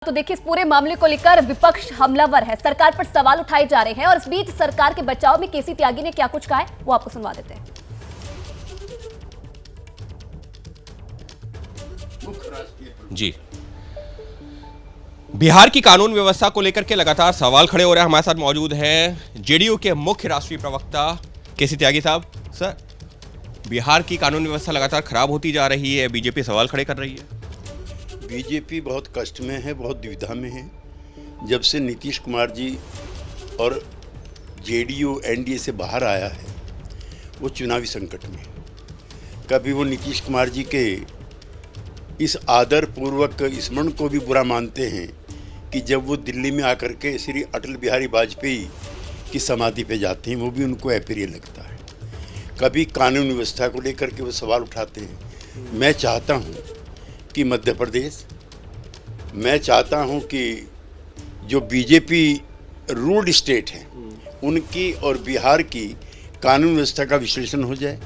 तो देखिए, इस पूरे मामले को लेकर विपक्ष हमलावर है, सरकार पर सवाल उठाए जा रहे हैं और इस बीच सरकार के बचाव में केसी त्यागी ने क्या कुछ कहा है वो आपको सुनवा देते हैं। जी, बिहार की कानून व्यवस्था को लेकर के लगातार सवाल खड़े हो रहे हैं। हमारे साथ मौजूद हैं जेडीयू के मुख्य राष्ट्रीय प्रवक्ता केसी त्यागी साहब। सर, बिहार की कानून व्यवस्था लगातार खराब होती जा रही है, बीजेपी सवाल खड़े कर रही है। बीजेपी बहुत कष्ट में है, बहुत दुविधा में है। जब से नीतीश कुमार जी और जेडीयू एनडीए से बाहर आया है, वो चुनावी संकट में। कभी वो नीतीश कुमार जी के इस आदरपूर्वक स्मरण को भी बुरा मानते हैं कि जब वो दिल्ली में आकर के श्री अटल बिहारी वाजपेयी की समाधि पे जाते हैं, वो भी उनको अप्रिय लगता है। कभी कानून व्यवस्था को लेकर के वो सवाल उठाते हैं। मैं चाहता हूँ कि मध्य प्रदेश, मैं चाहता हूँ कि जो बीजेपी रूल्ड स्टेट है उनकी और बिहार की कानून व्यवस्था का विश्लेषण हो जाए।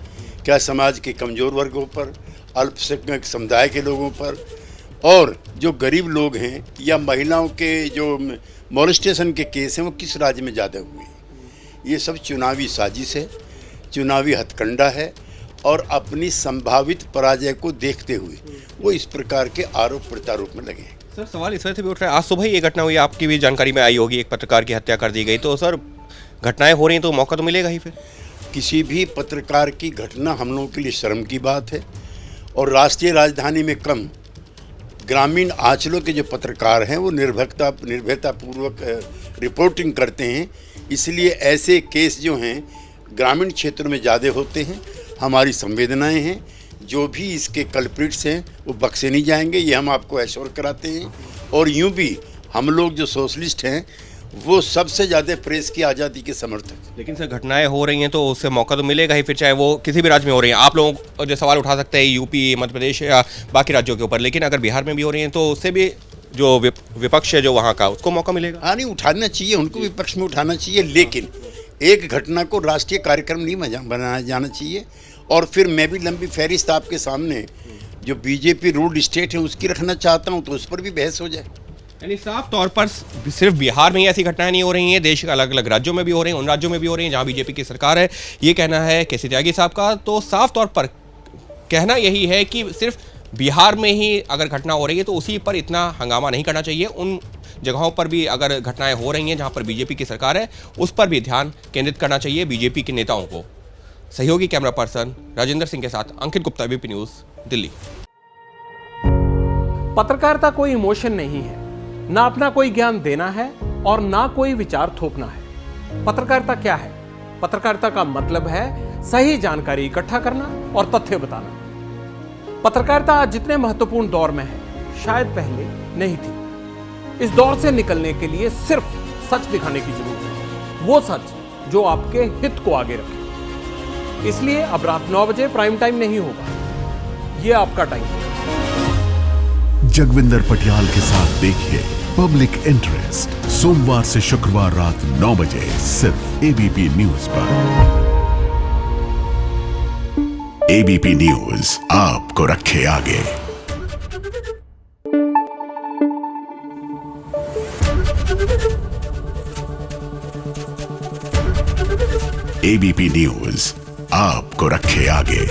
क्या समाज के कमज़ोर वर्गों पर, अल्पसंख्यक समुदाय के लोगों पर और जो गरीब लोग हैं या महिलाओं के जो मोलेस्टेशन के केस हैं वो किस राज्य में ज़्यादा हुए हैं। ये सब चुनावी साजिश है, चुनावी हथकंडा है और अपनी संभावित पराजय को देखते हुए वो इस प्रकार के आरोप प्रत्यारोप में लगे हैं। सर, सवाल इस वजह से भी उठ रहा है, आज सुबह ही ये घटना हुई, आपकी भी जानकारी में आई होगी, एक पत्रकार की हत्या कर दी गई। तो सर, घटनाएं हो रही हैं तो मौका तो मिलेगा ही। फिर किसी भी पत्रकार की घटना हम लोगों के लिए शर्म की बात है और राष्ट्रीय राजधानी में कम ग्रामीण आंचलों के जो पत्रकार हैं वो निर्भयतापूर्वक रिपोर्टिंग करते हैं। इसलिए ऐसे केस जो हैं ग्रामीण क्षेत्रों में ज़्यादा होते हैं। हमारी संवेदनाएं हैं, जो भी इसके कल्प्रिट्स हैं वो बख्शे नहीं जाएंगे, ये हम आपको एश्योर कराते हैं। और यूं भी हम लोग जो सोशलिस्ट हैं वो सबसे ज़्यादा प्रेस की आज़ादी के समर्थक। लेकिन सर, घटनाएं हो रही हैं तो उससे मौका तो मिलेगा ही, फिर चाहे वो किसी भी राज्य में हो रही हैं। आप लोग जो सवाल उठा सकते हैं यूपी, मध्य प्रदेश या बाकी राज्यों के ऊपर, लेकिन अगर बिहार में भी हो रही हैं तो उससे भी जो विपक्ष है जो वहाँ का, उसको मौका मिलेगा। हाँ, नहीं, उठाना चाहिए, उनको विपक्ष में उठाना चाहिए, लेकिन एक घटना को राष्ट्रीय कार्यक्रम नहीं बनाया जाना चाहिए। और फिर मैं भी लंबी फहरिस्त आपके सामने जो बीजेपी रूल्ड स्टेट है उसकी रखना चाहता हूँ, तो उस पर भी बहस हो जाए। यानी साफ तौर पर सिर्फ बिहार में ही ऐसी घटनाएं नहीं हो रही हैं, देश के अलग अलग राज्यों में भी हो रही हैं, उन राज्यों में भी हो रही हैं जहां बीजेपी की सरकार है। ये कहना है केसी त्यागी साहब का। तो साफ तौर पर कहना यही है कि सिर्फ बिहार में ही अगर घटना हो रही है तो उसी पर इतना हंगामा नहीं करना चाहिए। उन जगहों पर भी अगर घटनाएं हो रही हैं जहां पर बीजेपी की सरकार है, उस पर भी ध्यान केंद्रित करना चाहिए बीजेपी के नेताओं को। सहयोगी कैमरा पर्सन राजेंद्र सिंह के साथ अंकित गुप्ता, एबीपी न्यूज़, दिल्ली। पत्रकारिता कोई इमोशन नहीं है, ना अपना कोई ज्ञान देना है और ना कोई विचार थोपना है। पत्रकारिता क्या है? पत्रकारिता का मतलब है सही जानकारी इकट्ठा करना और तथ्य बताना। पत्रकारिता आज जितने महत्वपूर्ण दौर में है, शायद पहले नहीं थी। इस दौर से निकलने के लिए सिर्फ सच दिखाने की जरूरत है, वो सच जो आपके हित को आगे रखे। इसलिए अब रात 9 बजे प्राइम टाइम नहीं होगा, ये आपका टाइम है। जगविंदर पटियाल के साथ देखिए पब्लिक इंटरेस्ट, सोमवार से शुक्रवार रात 9 बजे सिर्फ एबीपी न्यूज पर। एबीपी न्यूज आपको रखे आगे। एबीपी न्यूज आपको रखे आगे।